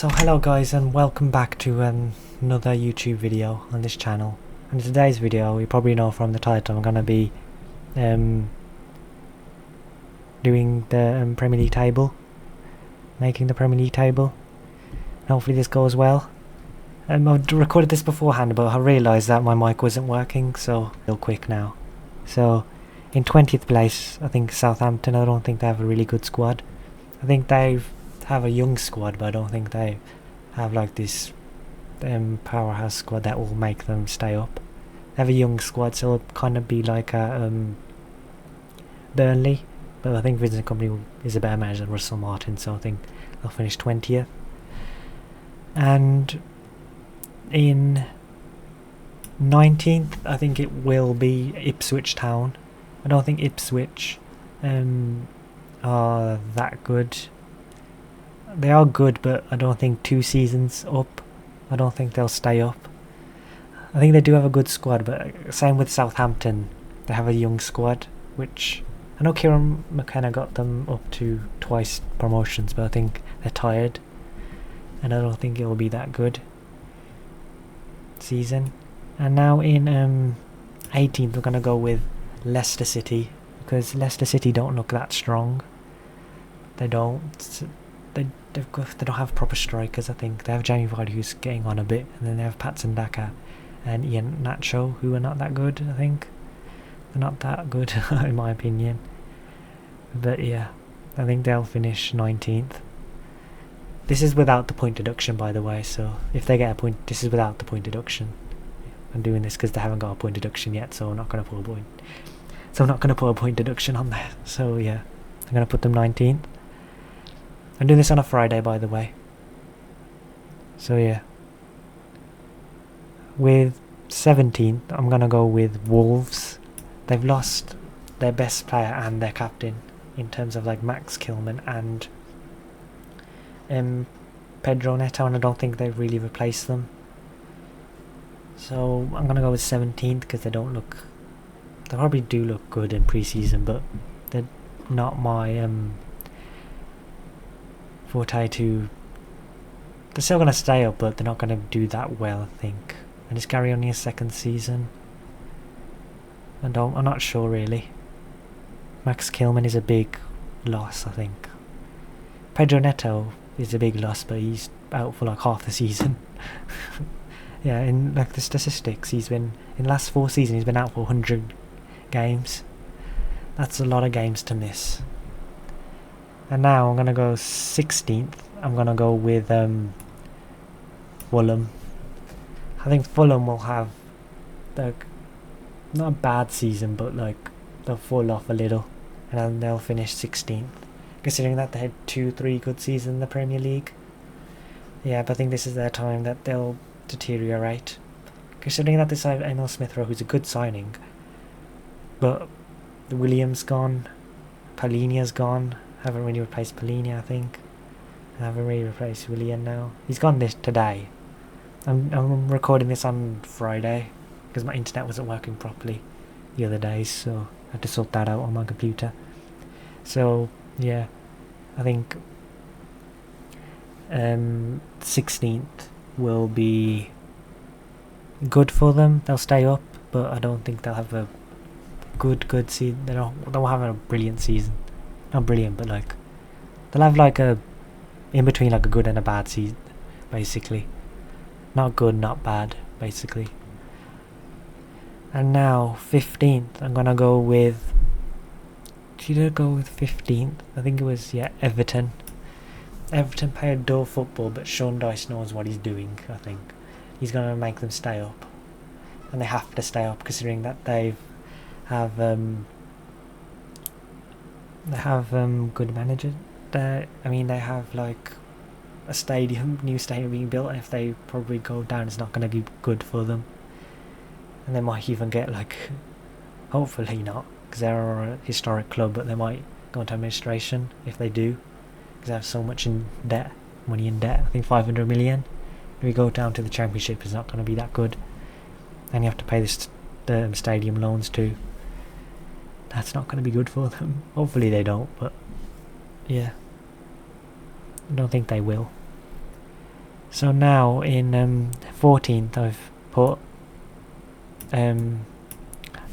So hello guys, and welcome back to another YouTube video on this channel. And in today's video, you probably know from the title, I'm going to be doing the Premier League table, making the Premier League table. And hopefully this goes well. I've recorded this beforehand, but I realised that my mic wasn't working, so real quick now. So in 20th place, I think Southampton. I don't think they have a really good squad. I think they have a young squad, but I don't think they have like this powerhouse squad that will make them stay up. They have a young squad, so it'll kind of be like a Burnley, but I think Vincent Kompany is a better manager than Russell Martin, so I think they'll finish 20th. And in 19th, I think it will be Ipswich Town. I don't think Ipswich are that good. They are good, but I don't think 2 seasons up, I don't think they'll stay up. I think they do have a good squad, but same with Southampton. They have a young squad, which I know Kieran McKenna got them up to twice promotions, but I think they're tired, and I don't think it will be that good season. And now in 18th, we're going to go with Leicester City, because Leicester City don't look that strong. They don't. They don't have proper strikers. I think they have Jamie Vardy, who's getting on a bit, and then they have Patson Daka and Ian Nacho, who are not that good. I think they're not that good in my opinion. But yeah, I think they'll finish 19th. This is without the point deduction, by the way. So if they get a point, this is without the point deduction. I'm doing this because they haven't got a point deduction yet, so I'm not going to put a point. So I'm not going to put a point deduction on there. So yeah, I'm going to put them 19th. I'm doing this on a Friday, by the way. So yeah. With 17th, I'm going to go with Wolves. They've lost their best player and their captain in terms of like Max Kilman and Pedro Neto, and I don't think they've really replaced them. So I'm going to go with 17th because they don't look... They probably do look good in pre-season, but they're not my... forte to... They're still going to stay up, but they're not going to do that well, I think. And is Gary only his 2nd season? I'm not sure really. Max Kilman is a big loss, I think. Pedro Neto is a big loss, but he's out for like half the season. Yeah, in like the statistics, he's been in the last 4 seasons he's been out for 100 games. That's a lot of games to miss. And now I'm going to go 16th. I'm going to go with Fulham. I think Fulham will have like not a bad season, but like they'll fall off a little, and then they'll finish 16th. Considering that they had 2-3 good seasons in the Premier League. Yeah, but I think this is their time that they'll deteriorate. Considering that they signed Emil Smith-Rowe, who's a good signing, but Williams gone, Palhinha's gone. Haven't really replaced Palhinha, I think. I haven't really replaced Willian now. He's gone this today. I'm recording this on Friday because my internet wasn't working properly the other days, so I had to sort that out on my computer. So yeah, I think 16th will be good for them. They'll stay up, but I don't think they'll have a good season. They won't have a brilliant season. Not brilliant, but like they'll have like a in between, like a good and a bad season, basically. Not good, not bad, basically. And now 15th, I'm gonna go with... Did I go with 15th? I think it was, yeah, Everton. Everton play a dull football, but Sean Dyche knows what he's doing. I think he's gonna make them stay up, and they have to stay up considering that they have good managers. I mean, they have like a new stadium being built, and if they probably go down, it's not going to be good for them. And they might even get like, hopefully not, because they're a historic club, but they might go into administration if they do, because they have so much in debt, money in debt. I think 500 million. If we go down to the Championship, it's not going to be that good, and you have to pay the stadium loans too. That's not going to be good for them. Hopefully they don't, but yeah, I don't think they will. So now in 14th I've put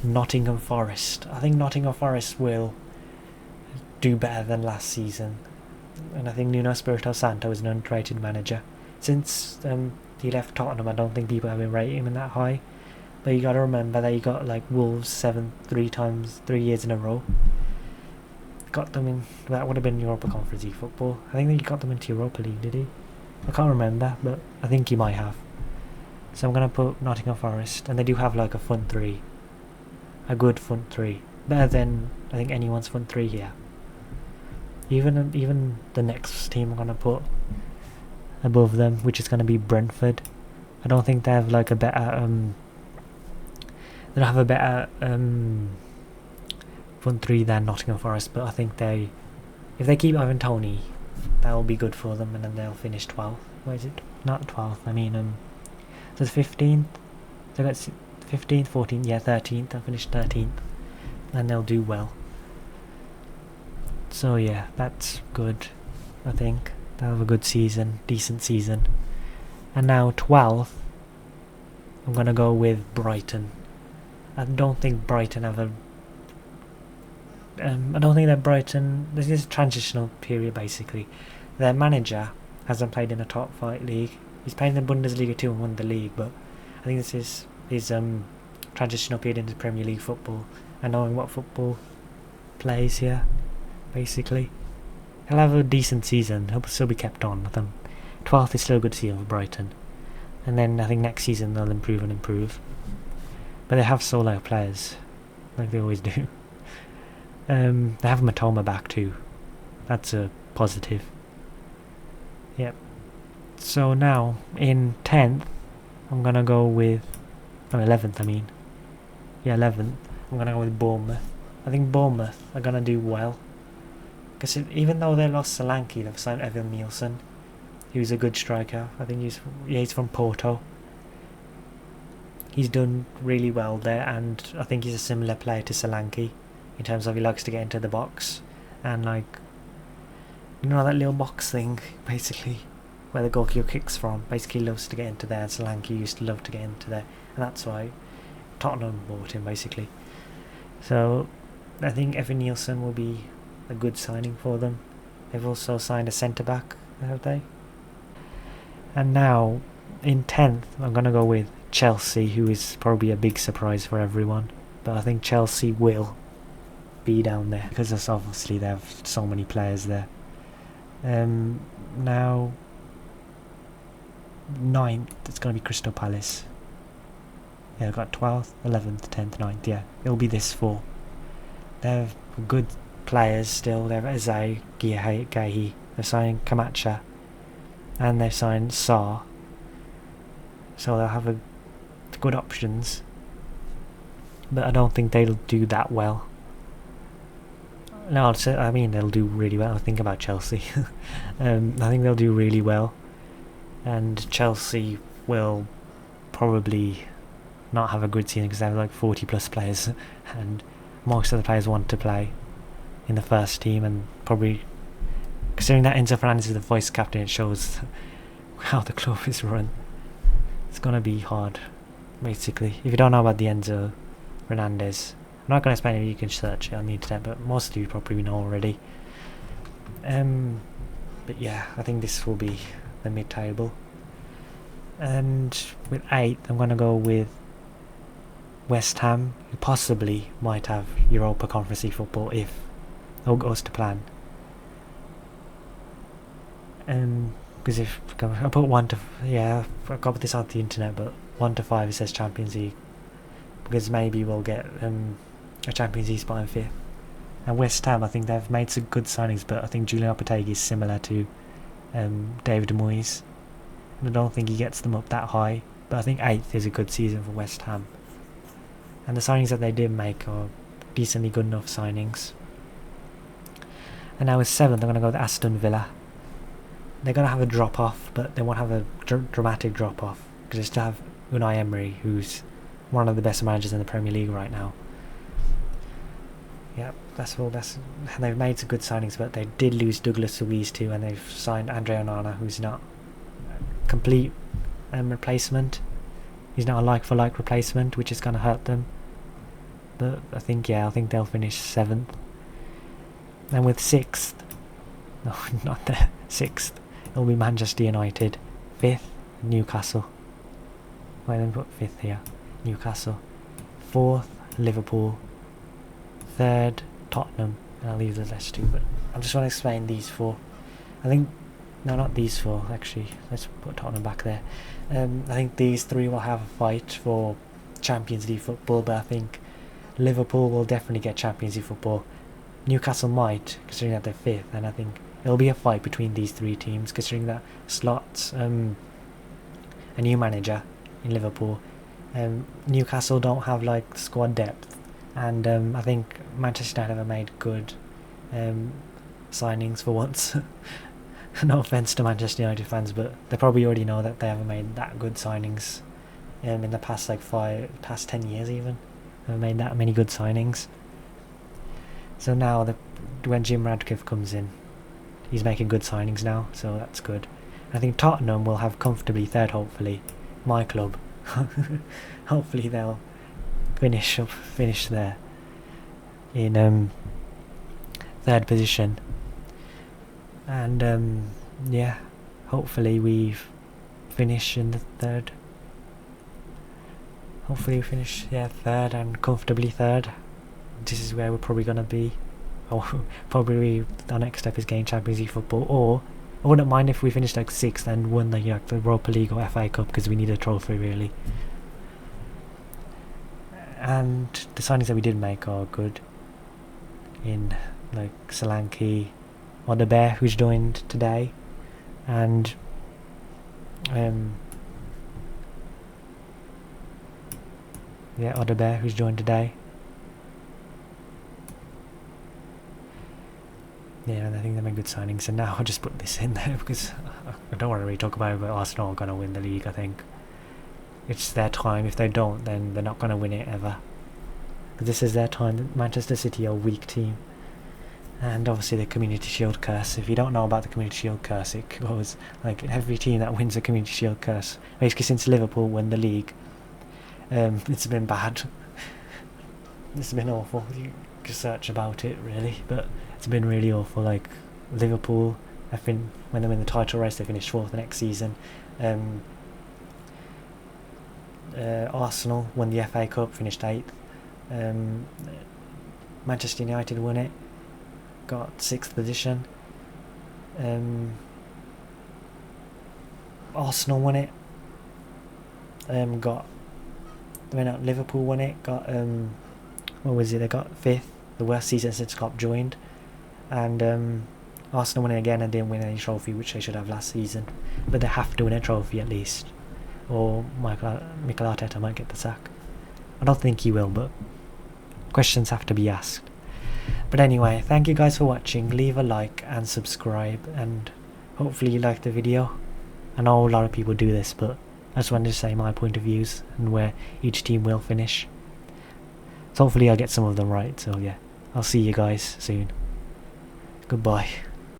Nottingham Forest. I think Nottingham Forest will do better than last season, and I think Nuno Espirito Santo is an underrated manager. Since he left Tottenham, I don't think people have been rating him that high. But you got to remember that he got like Wolves 3 years in a row. Got them in, that would have been Europa Conference League football. I think he got them into Europa League, did he? I can't remember, but I think he might have. So I'm going to put Nottingham Forest, and they do have like a front three. A good front three. Better than, I think, anyone's front three here. Even the next team I'm going to put above them, which is going to be Brentford. I don't think they have like a better they don't have a better front three than Nottingham Forest, but I think if they keep Ivan Toney, that will be good for them, and then they'll finish 12th. Where is it? Not 12th, I mean so it's 15th. So that's 15th, 14th, yeah, 13th. They'll finish 13th, and they'll do well. So yeah, that's good. I think they'll have a good season, decent season. And now 12th, I'm gonna go with Brighton. I don't think Brighton have a I don't think that Brighton, this is a transitional period basically. Their manager hasn't played in a top flight league. He's played in the Bundesliga too and won the league, but I think this is his transitional period into Premier League football and knowing what football plays here, basically. He'll have a decent season, he'll still be kept on. I think 12th is still a good season for Brighton. And then I think next season they'll improve and improve. But they have solo players, like they always do. They have Matoma back too. That's a positive. Yep. So now, in 10th, I'm going to go with... 11th, I mean. Yeah, 11th. I'm going to go with Bournemouth. I think Bournemouth are going to do well. Because even though they lost Solanke, they've signed Evan Nielsen. Who's a good striker. I think he's from Porto. He's done really well there, and I think he's a similar player to Solanke. In terms of he likes to get into the box. And like... You know that little box thing, basically. Where the goalkeeper kicks from. Basically loves to get into there. And Solanke used to love to get into there. And that's why Tottenham bought him, basically. So, I think Evan Nielsen will be a good signing for them. They've also signed a centre-back, have they? And now, in 10th, I'm going to go with Chelsea, who is probably a big surprise for everyone. But I think Chelsea will be down there, because obviously they have so many players there. Now, 9th, it's going to be Crystal Palace. Yeah, I've got 12th, 11th, 10th, 9th, yeah. It'll be this four. They have good players still. They have Azai, Gahi, they've signed Camacha, and they've signed Sarr. So they'll have good options. But I don't think they'll do that well. No, I mean they'll do really well. Think about Chelsea. I think they'll do really well. And Chelsea will probably not have a good season because they have like 40 plus players and most of the players want to play in the first team, and probably considering that Enzo Fernandez is the vice captain, it shows how the club is run. It's going to be hard, basically. If you don't know about the Enzo Fernandez, I'm not going to explain it, you can search it on the internet, but most of you probably know already. But yeah, I think this will be the mid-table. And with 8th, I'm going to go with West Ham, who possibly might have Europa Conference League football if all goes to plan. Because if I put 1 to... Yeah, I got this on the internet, but 1 to 5 it says Champions League. Because maybe we'll get a Champions League spot in 5th. And West Ham, I think they've made some good signings, but I think Julian Lopetegui is similar to David Moyes. I don't think he gets them up that high, but I think 8th is a good season for West Ham. And the signings that they did make are decently good enough signings. And now with 7th, I'm going to go with Aston Villa. They're going to have a drop-off, but they won't have a dramatic drop-off, because they still have Unai Emery, who's one of the best managers in the Premier League right now. Yep, they've made some good signings, but they did lose Douglas Luiz too, and they've signed Andre Onana, who's not complete replacement. He's not a like-for-like replacement, which is going to hurt them. But I think they'll finish 7th. And with 6th, no, not there, 6th, it'll be Manchester United. 5th, Newcastle. Why then put 5th here? Newcastle. 4th, Liverpool. 3rd, Tottenham. And I'll leave the rest too, but I just want to explain these 4. I think, no, not these 4, actually. Let's put Tottenham back there. I think these 3 will have a fight for Champions League football, but I think Liverpool will definitely get Champions League football. Newcastle might, considering that they're 5th, and I think it'll be a fight between these 3 teams, considering that Slot's a new manager in Liverpool. Newcastle don't have like squad depth, and I think Manchester United have made good signings for once. No offense to Manchester United fans, but they probably already know that they haven't made that good signings in the past past 10 years even. They haven't made that many good signings. So now when Jim Radcliffe comes in, he's making good signings now, so that's good. I think Tottenham will have comfortably 3rd, hopefully. My club. Hopefully they'll finish there in 3rd position. And yeah, hopefully we finish in the 3rd. Hopefully we finish 3rd and comfortably 3rd. This is where we're probably going to be. Or probably our next step is getting Champions League football, or I wouldn't mind if we finished like 6th and won the Europa League or FA Cup, because we need a trophy really. And the signings that we did make are good. In like Solanke, Odobert, who's joined today, and Odobert, who's joined today. Yeah, and I think they made good signings, and now I'll just put this in there because I don't want to really talk about it, but Arsenal are going to win the league, I think. It's their time. If they don't, then they're not going to win it ever. But this is their time. Manchester City are a weak team. And obviously the Community Shield curse. If you don't know about the Community Shield curse, it goes like every team that wins the Community Shield curse. Basically since Liverpool won the league, it's been bad. It's been awful. You can search about it really, but it's been really awful. Like Liverpool, I think when they win the title race, they finished 4th the next season. Arsenal won the FA Cup, finished 8th. Manchester United won it, got 6th position. Arsenal won it. Liverpool won it. Got what was it? They got 5th, the worst season since Klopp joined. And Arsenal won it again and didn't win any trophy, which they should have last season. But they have to win a trophy at least, or Mikel Arteta might get the sack. I don't think he will, but questions have to be asked. But anyway, thank you guys for watching. Leave a like and subscribe, and hopefully you liked the video. I know a lot of people do this, but I just wanted to say my point of views and where each team will finish. So hopefully I'll get some of them right. So yeah, I'll see you guys soon. Goodbye.